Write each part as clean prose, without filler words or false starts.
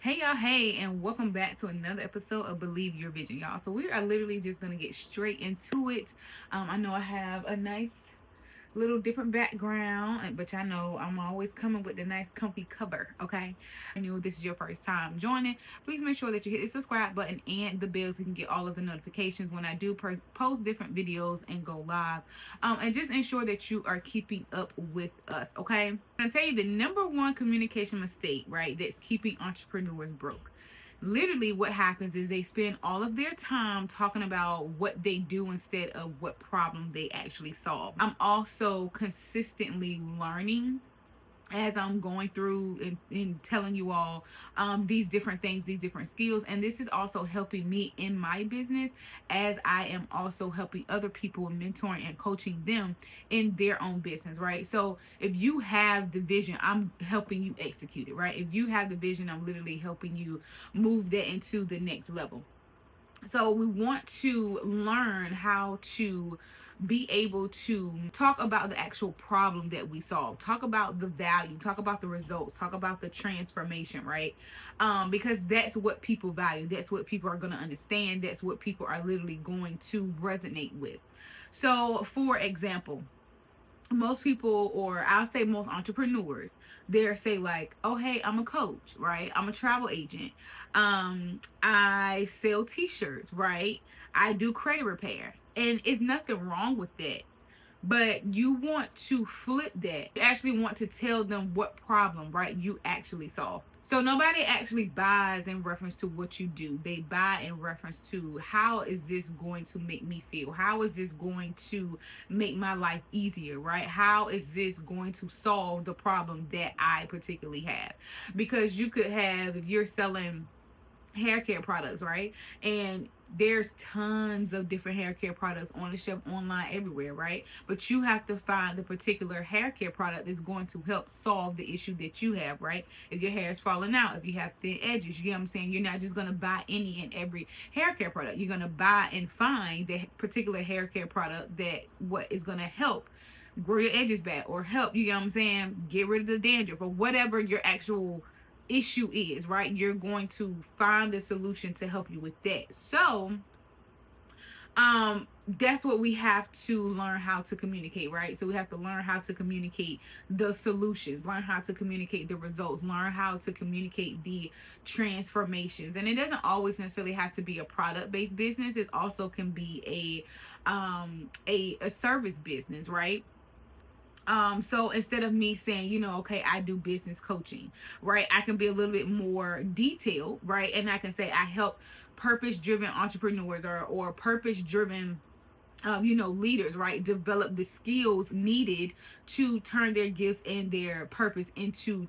Hey y'all, hey, and welcome back to another episode of Believe Your Vision, y'all. So we are literally just gonna get straight into it. I know I have a nice little different background, but y'all know I'm always coming with the nice comfy cover, okay? I knew this is your first time joining. Please make sure that you hit the subscribe button and the bell so you can get all of the notifications when I do post different videos and go live. And just ensure that you are keeping up with us, okay? I'm gonna tell you the number one communication mistake, right, that's keeping entrepreneurs broke. Literally what happens is they spend all of their time talking about what they do instead of what problem they actually solve. I'm also consistently learning as I'm going through and telling you all these different things, these different skills. And this is also helping me in my business as I am also helping other people and mentoring and coaching them in their own business, right? So if you have the vision, I'm helping you execute it, right? If you have the vision, I'm literally helping you move that into the next level. So we want to learn how to be able to talk about the actual problem that we solve, talk about the value, talk about the results, talk about the transformation, right? Because that's what people value, that's what people are going to understand, that's what people are literally going to resonate with. So for example, most people, or I'll say most entrepreneurs, they'll say like, oh hey, I'm a coach, right? I'm a travel agent. I sell t-shirts, right? I do credit repair. And it's nothing wrong with that. But you want to flip that. You actually want to tell them what problem, right, you actually solve. So nobody actually buys in reference to what you do. They buy in reference to how is this going to make me feel? How is this going to make my life easier, right? How is this going to solve the problem that I particularly have? Because you could have, if you're selling hair care products, right? And there's tons of different hair care products on the shelf, online, everywhere, right? But you have to find the particular hair care product that's going to help solve the issue that you have, right? If your hair is falling out, if you have thin edges, you get what I'm saying? You're not just going to buy any and every hair care product. You're going to buy and find the particular hair care product that what is going to help grow your edges back, or help, you get what I'm saying, get rid of the dandruff, or whatever your actual issue is, right? You're going to find the solution to help you with that. So that's what we have to learn how to communicate, right? So we have to learn how to communicate the solutions, learn how to communicate the results, learn how to communicate the transformations. And it doesn't always necessarily have to be a product-based business. It also can be a service business, right? So instead of me saying, okay, I do business coaching, right? I can be a little bit more detailed, right? And I can say I help purpose-driven entrepreneurs, or purpose-driven leaders, right, develop the skills needed to turn their gifts and their purpose into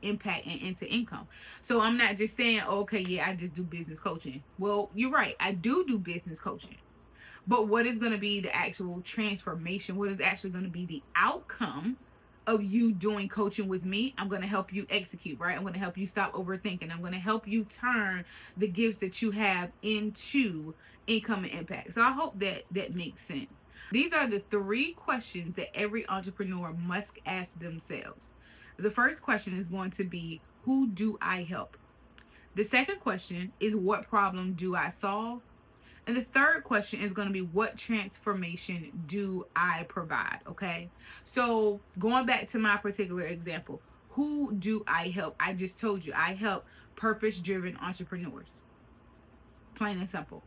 impact and into income. So I'm not just saying, okay, yeah, I just do business coaching. Well, you're right, I do business coaching. But what is going to be the actual transformation? What is actually going to be the outcome of you doing coaching with me? I'm going to help you execute, right? I'm going to help you stop overthinking. I'm going to help you turn the gifts that you have into income and impact. So I hope that makes sense. These are the 3 questions that every entrepreneur must ask themselves. The first question is going to be, who do I help? The second question is, what problem do I solve? And the third question is going to be, what transformation do I provide? Okay. So going back to my particular example, who do I help? I just told you, I help purpose-driven entrepreneurs. Plain and simple.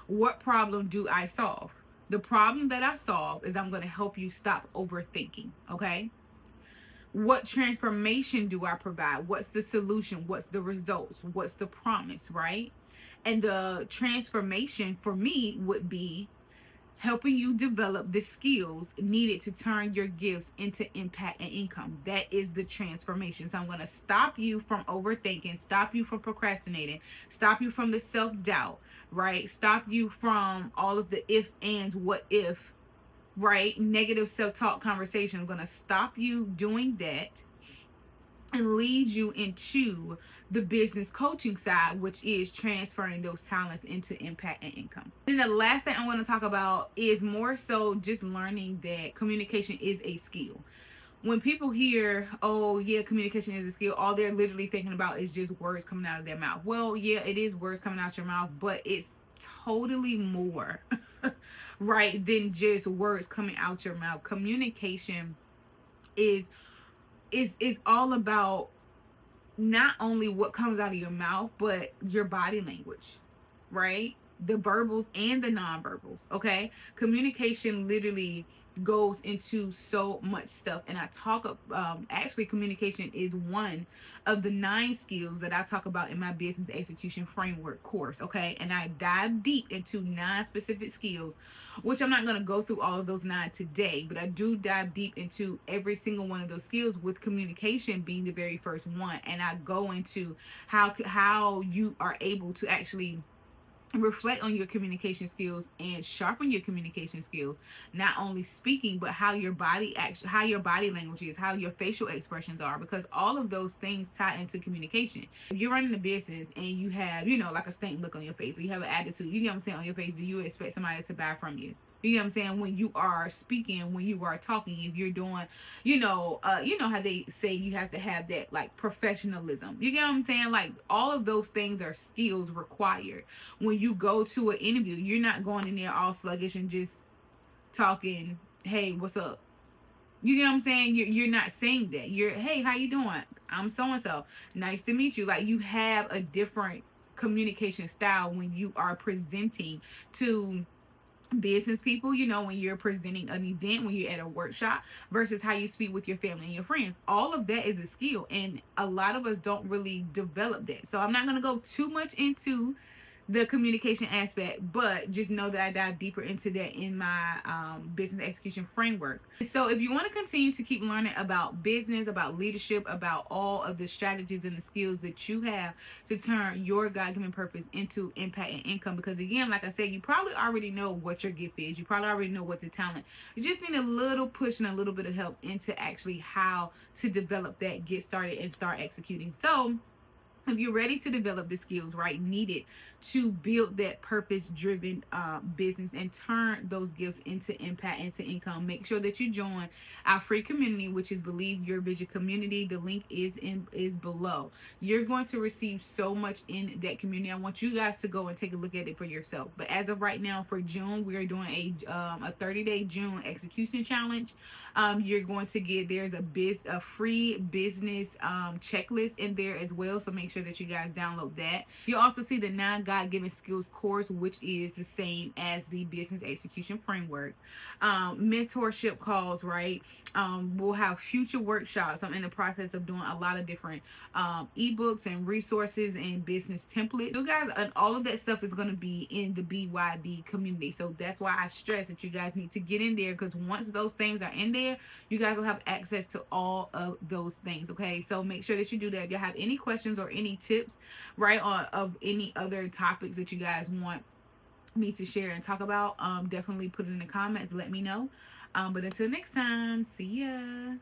What problem do I solve? The problem that I solve is I'm going to help you stop overthinking. Okay. What transformation do I provide? What's the solution? What's the results? What's the promise, right? And the transformation for me would be helping you develop the skills needed to turn your gifts into impact and income. That is the transformation. So I'm going to stop you from overthinking, stop you from procrastinating, stop you from the self-doubt, right? Stop you from all of the if, and what if, right? Negative self-talk conversation. I'm going to stop you doing that and lead you into the business coaching side, which is transferring those talents into impact and income. Then the last thing I want to talk about is more so just learning that communication is a skill. when people hear, oh yeah, communication is a skill, all they're literally thinking about is just words coming out of their mouth. Well, yeah, it is words coming out your mouth, but it's totally more right than just words coming out your mouth. Communication is is all about not only what comes out of your mouth, but your body language, right? The verbals and the nonverbals, okay? Communication literally goes into so much stuff. And I talk, actually, communication is one of the 9 skills that I talk about in my business execution framework course, okay? And I dive deep into 9 specific skills, which I'm not going to go through all of those 9 today, but I do dive deep into every single one of those skills, with communication being the very first one. And I go into how you are able to actually reflect on your communication skills and sharpen your communication skills, not only speaking, but how your body acts, how your body language is, how your facial expressions are, because all of those things tie into communication. If you're running a business and you have, like a stank look on your face, or you have an attitude, you know what I'm saying, on your face, do you expect somebody to buy from you? You know what I'm saying? When you are speaking, when you are talking, if you're doing, how they say you have to have that like professionalism. You get what I'm saying? Like all of those things are skills required. When you go to an interview, you're not going in there all sluggish and just talking, hey, what's up? You get what I'm saying? You're not saying that. You're, hey, how you doing? I'm so and so. Nice to meet you. Like you have a different communication style when you are presenting to business people, when you're presenting an event, when you're at a workshop, versus how you speak with your family and your friends. All of that is a skill, and a lot of us don't really develop that. So I'm not going to go too much into the communication aspect, but just know that I dive deeper into that in my business execution framework. So if you want to continue to keep learning about business, about leadership, about all of the strategies and the skills that you have to turn your God-given purpose into impact and income, because again, like I said, you probably already know what your gift is, you probably already know what the talent, you just need a little push and a little bit of help into actually how to develop that, get started, and start executing. So if you're ready to develop the skills right needed to build that purpose driven business and turn those gifts into impact, into income, make sure that you join our free community, which is Believe Your Vision community. The link is below. You're going to receive so much in that community. I want you guys to go and take a look at it for yourself. But as of right now, for June, we are doing a 30-day June execution challenge. You're going to get, there's a free business checklist in there as well, so make sure that you guys download that. You also see the 9 God-given skills course, which is the same as the business execution framework. Mentorship calls, right? We'll have future workshops. I'm in the process of doing a lot of different ebooks and resources and business templates. You guys, and all of that stuff is going to be in the B.Y.V community. So that's why I stress that you guys need to get in there, because once those things are in there, you guys will have access to all of those things. Okay, so make sure that you do that. If you have any questions or any tips, right, on of any other topics that you guys want me to share and talk about, definitely put it in the comments, let me know. But until next time, see ya.